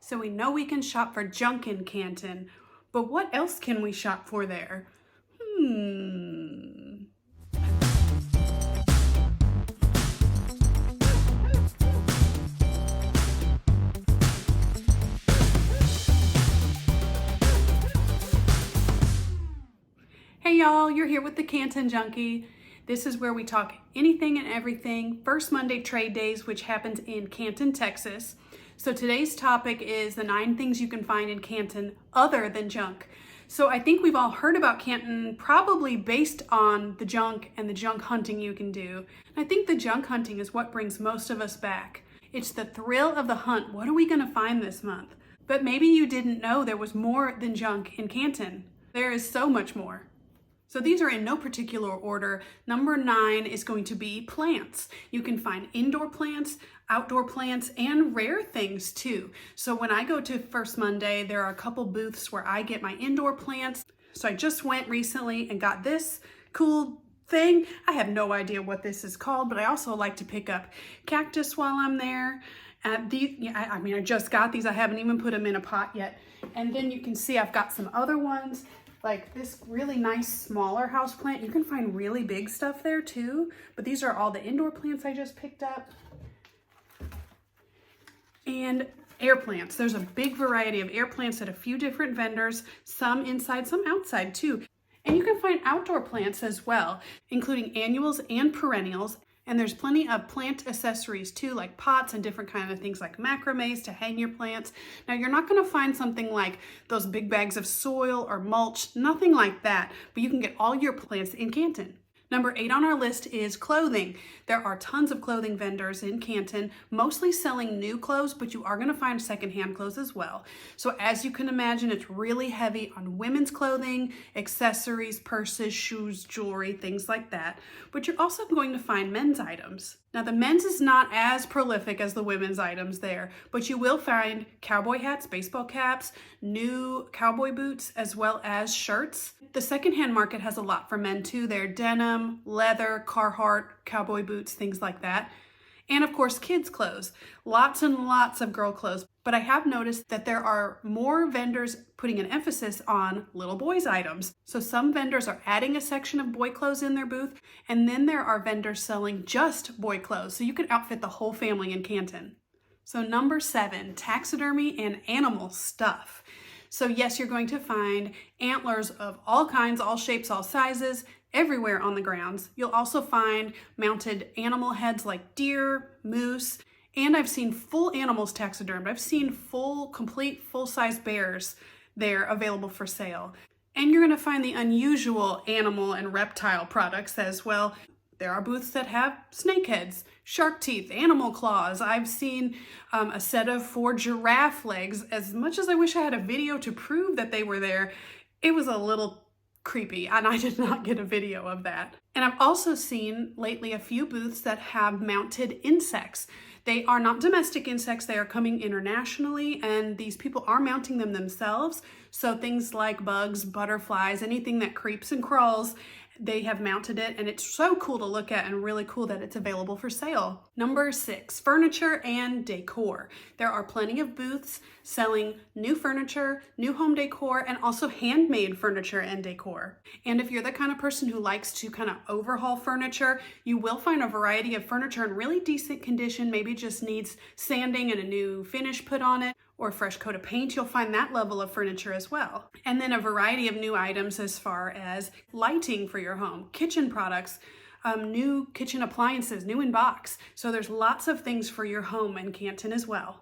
So we know we can shop for junk in Canton, but what else can we shop for there? Hey y'all, you're here with the Canton Junkie. This is where we talk anything and everything First Monday Trade Days, which happens in Canton, Texas. So today's topic is the 9 things you can find in Canton other than junk. So I think we've all heard about Canton probably based on the junk and the junk hunting you can do. And I think the junk hunting is what brings most of us back. It's the thrill of the hunt. What are we going to find this month? But maybe you didn't know there was more than junk in Canton. There is so much more. So these are in no particular order. Number 9 is going to be plants. You can find indoor plants, outdoor plants, and rare things too. So when I go to First Monday, there are a couple booths where I get my indoor plants. So I just went recently and got this cool thing. I have no idea what this is called, but I also like to pick up cactus while I'm there. I just got these. I haven't even put them in a pot yet. And then you can see I've got some other ones, like this really nice smaller houseplant. You can find really big stuff there too, but these are all the indoor plants I just picked up. And air plants. There's a big variety of air plants at a few different vendors, some inside, some outside too. And you can find outdoor plants as well, including annuals and perennials. And there's plenty of plant accessories too, like pots and different kind of things like macrames to hang your plants. Now you're not gonna find something like those big bags of soil or mulch, nothing like that, but you can get all your plants in Canton. Number 8 on our list is clothing. There are tons of clothing vendors in Canton, mostly selling new clothes, but you are going to find secondhand clothes as well. So as you can imagine, it's really heavy on women's clothing, accessories, purses, shoes, jewelry, things like that. But you're also going to find men's items. Now the men's is not as prolific as the women's items there, but you will find cowboy hats, baseball caps, new cowboy boots, as well as shirts. The secondhand market has a lot for men too. They're denim, leather, Carhartt, cowboy boots, things like that. And of course, kids' clothes. Lots and lots of girl clothes. But I have noticed that there are more vendors putting an emphasis on little boys' items. So some vendors are adding a section of boy clothes in their booth, and then there are vendors selling just boy clothes. So you can outfit the whole family in Canton. So number 7, taxidermy and animal stuff. So yes, you're going to find antlers of all kinds, all shapes, all sizes, everywhere on the grounds. You'll also find mounted animal heads like deer, moose, and I've seen full animals taxidermed. I've seen complete full-size bears there available for sale. And you're gonna find the unusual animal and reptile products as well. There are booths that have snake heads, shark teeth, animal claws. I've seen a set of 4 giraffe legs. As much as I wish I had a video to prove that they were there, it was a little creepy, and I did not get a video of that. And I've also seen lately a few booths that have mounted insects. They are not domestic insects, they are coming internationally, and these people are mounting them themselves. So things like bugs, butterflies, anything that creeps and crawls, they have mounted it, and it's so cool to look at and really cool that it's available for sale. Number 6, furniture and decor. There are plenty of booths selling new furniture, new home decor, and also handmade furniture and decor. And if you're the kind of person who likes to kind of overhaul furniture, you will find a variety of furniture in really decent condition, maybe just needs sanding and a new finish put on it, or a fresh coat of paint. You'll find that level of furniture as well. And then a variety of new items as far as lighting for your home, kitchen products, new kitchen appliances, new in box. So there's lots of things for your home in Canton as well.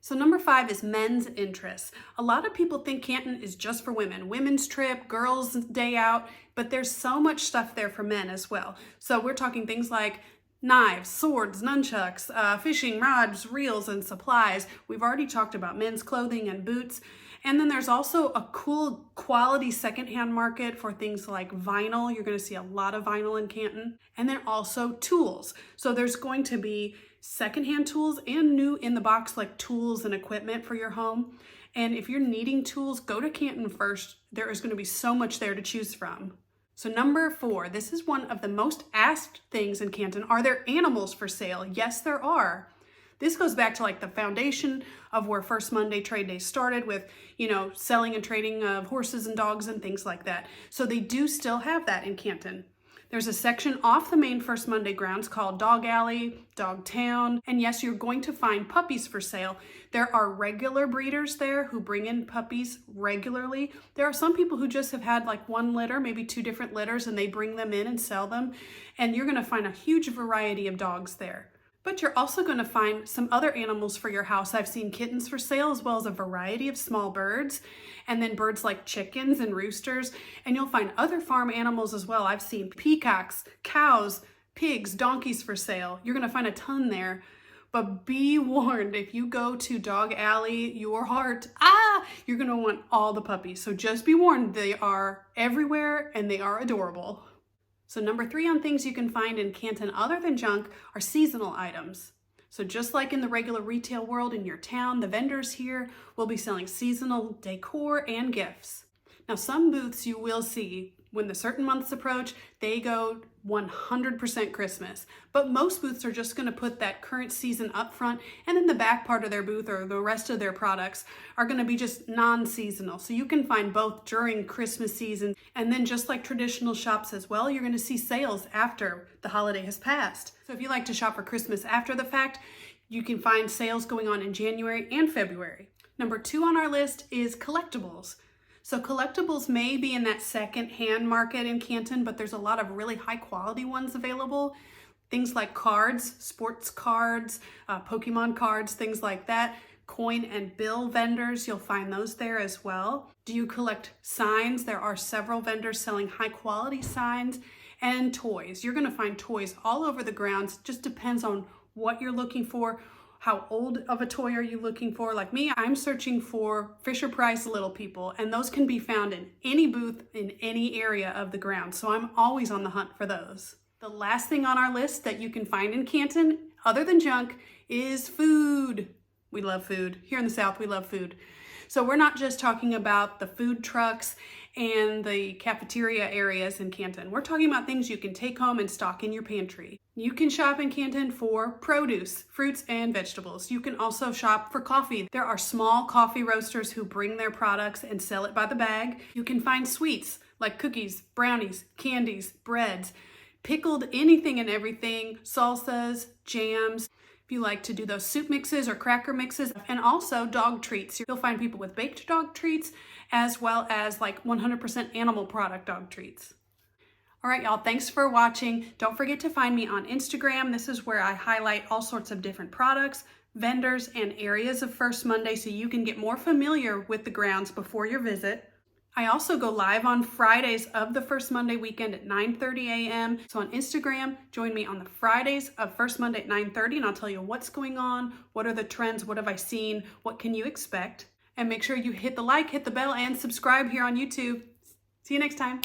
So number 5 is men's interests. A lot of people think Canton is just for women, women's trip, girls' day out, but there's so much stuff there for men as well. So we're talking things like knives, swords, nunchucks, fishing rods, reels, and supplies. We've already talked about men's clothing and boots. And then there's also a cool quality secondhand market for things like vinyl. You're going to see a lot of vinyl in Canton. And then also tools. So there's going to be secondhand tools and new in the box like tools and equipment for your home. And if you're needing tools, go to Canton first. There is going to be so much there to choose from. So number 4, this is one of the most asked things in Canton. Are there animals for sale? Yes, there are. This goes back to like the foundation of where First Monday Trade Day started with, selling and trading of horses and dogs and things like that. So they do still have that in Canton. There's a section off the main First Monday grounds called Dog Alley, Dog Town, and yes, you're going to find puppies for sale. There are regular breeders there who bring in puppies regularly. There are some people who just have had like one litter, maybe 2 different litters, and they bring them in and sell them. And you're gonna find a huge variety of dogs there. But you're also going to find some other animals for your house. I've seen kittens for sale, as well as a variety of small birds, and then birds like chickens and roosters. And you'll find other farm animals as well. I've seen peacocks, cows, pigs, donkeys for sale. You're going to find a ton there. But be warned, if you go to Dog Alley, you're going to want all the puppies. So just be warned, they are everywhere and they are adorable. So number 3 on things you can find in Canton other than junk are seasonal items. So just like in the regular retail world in your town, the vendors here will be selling seasonal decor and gifts. Now some booths you will see when the certain months approach, they go 100% Christmas. But most booths are just going to put that current season up front, and then the back part of their booth or the rest of their products are going to be just non-seasonal. So you can find both during Christmas season, and then just like traditional shops as well, you're going to see sales after the holiday has passed. So if you like to shop for Christmas after the fact, you can find sales going on in January and February. Number 2 on our list is collectibles. So collectibles may be in that second-hand market in Canton, but there's a lot of really high-quality ones available. Things like cards, sports cards, Pokemon cards, things like that. Coin and bill vendors, you'll find those there as well. Do you collect signs? There are several vendors selling high-quality signs. And toys. You're going to find toys all over the grounds. Just depends on what you're looking for. How old of a toy are you looking for? Like me, I'm searching for Fisher-Price Little People, and those can be found in any booth in any area of the ground. So I'm always on the hunt for those. The last thing on our list that you can find in Canton, other than junk, is food. We love food. Here in the South, we love food. So we're not just talking about the food trucks and the cafeteria areas in Canton. We're talking about things you can take home and stock in your pantry. You can shop in Canton for produce, fruits, and vegetables. You can also shop for coffee. There are small coffee roasters who bring their products and sell it by the bag. You can find sweets like cookies, brownies, candies, breads, pickled anything and everything, salsas, jams. If you like to do those soup mixes or cracker mixes, and also dog treats. You'll find people with baked dog treats as well as like 100% animal product dog treats. All right, y'all, thanks for watching. Don't forget to find me on Instagram. This is where I highlight all sorts of different products, vendors, and areas of First Monday so you can get more familiar with the grounds before your visit. I also go live on Fridays of the First Monday weekend at 9:30 a.m. So on Instagram, join me on the Fridays of First Monday at 9:30 and I'll tell you what's going on, what are the trends, what have I seen, what can you expect. And make sure you hit the like, hit the bell, and subscribe here on YouTube. See you next time.